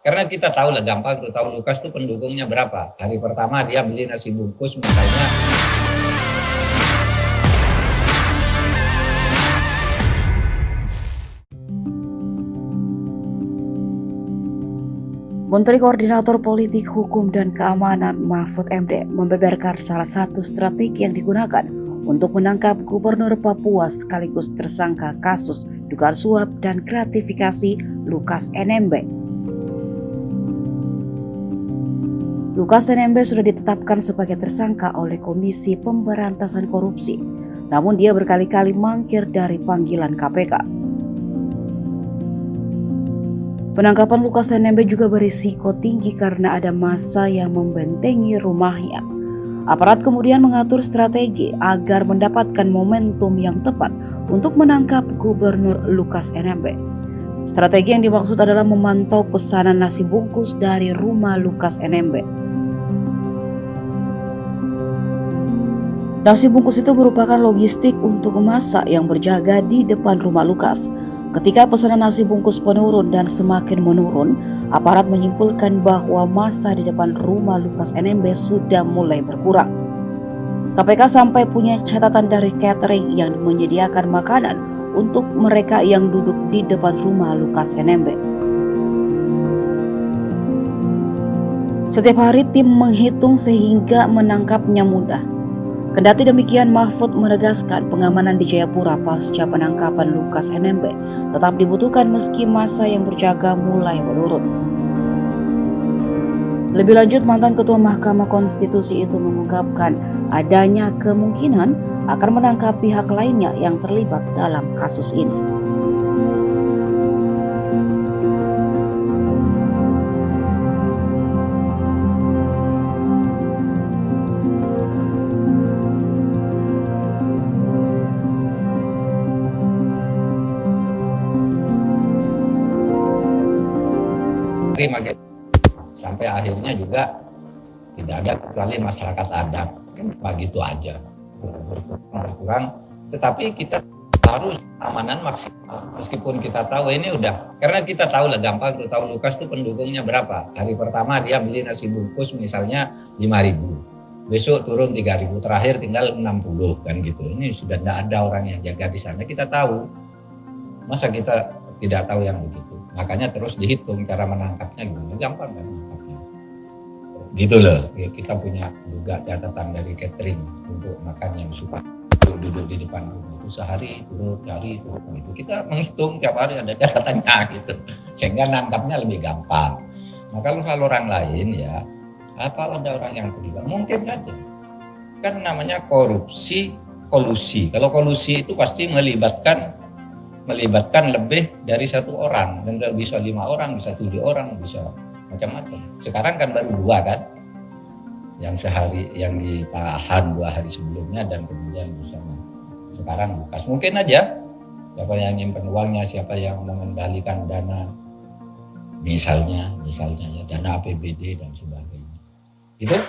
Karena kita tahu lah, gampang tuh tahu Lukas tuh pendukungnya berapa. Hari pertama dia beli nasi bungkus misalnya. Menteri Koordinator Politik, Hukum, dan Keamanan Mahfud MD membeberkan salah satu strategi yang digunakan untuk menangkap Gubernur Papua sekaligus tersangka kasus dugaan suap dan gratifikasi Lukas NMB. Lukas NMB sudah ditetapkan sebagai tersangka oleh Komisi Pemberantasan Korupsi, namun dia berkali-kali mangkir dari panggilan KPK. Penangkapan Lukas NMB juga berisiko tinggi karena ada massa yang membentengi rumahnya. Aparat kemudian mengatur strategi agar mendapatkan momentum yang tepat untuk menangkap Gubernur Lukas NMB. Strategi yang dimaksud adalah memantau pesanan nasi bungkus dari rumah Lukas NMB. Nasi bungkus itu merupakan logistik untuk massa yang berjaga di depan rumah Lukas. Ketika pesanan nasi bungkus menurun dan semakin menurun, aparat menyimpulkan bahwa massa di depan rumah Lukas NMB sudah mulai berkurang. KPK sampai punya catatan dari catering yang menyediakan makanan untuk mereka yang duduk di depan rumah Lukas NMB. Setiap hari tim menghitung sehingga menangkapnya mudah. Kendati demikian, Mahfud menegaskan pengamanan di Jayapura pasca penangkapan Lukas NMB tetap dibutuhkan meski massa yang berjaga mulai menurun. Lebih lanjut, mantan Ketua Mahkamah Konstitusi itu mengungkapkan adanya kemungkinan akan menangkap pihak lainnya yang terlibat dalam kasus ini. Sampai akhirnya juga tidak ada kecuali masyarakat adat, begitu aja berkurang. Tetapi kita harus amanan maksimal meskipun kita tahu ini udah, karena kita tahu lah, gampang tuh tahu Lukas tuh pendukungnya berapa. Hari pertama dia beli nasi bungkus misalnya 5.000, besok turun 3.000, terakhir tinggal 60 kan gitu. Ini sudah tidak ada orang yang jaga di sana, kita tahu. Masa kita tidak tahu yang begitu? Makanya terus dihitung cara menangkapnya gimana, gampang kan menangkapnya. Gitu loh, kita punya juga catatan dari catering untuk makan yang suka duduk di depan rumah itu sehari turun gitu. Kita menghitung tiap hari, ada catatannya gitu, sehingga nangkapnya lebih gampang. Nah kalau soal orang lain ya, apa ada orang yang terlibat? Mungkin saja. Kan namanya korupsi, kolusi. Kalau kolusi itu pasti melibatkan lebih dari satu orang, dan bisa 5 orang, bisa 7 orang, bisa macam-macam. Sekarang kan baru 2 kan, yang sehari yang ditahan 2 hari sebelumnya dan kemudian bersama. Sekarang Lukas, mungkin aja siapa yang nyimpen uangnya, siapa yang mengendalikan dana, misalnya ya dana APBD dan sebagainya. Gitu.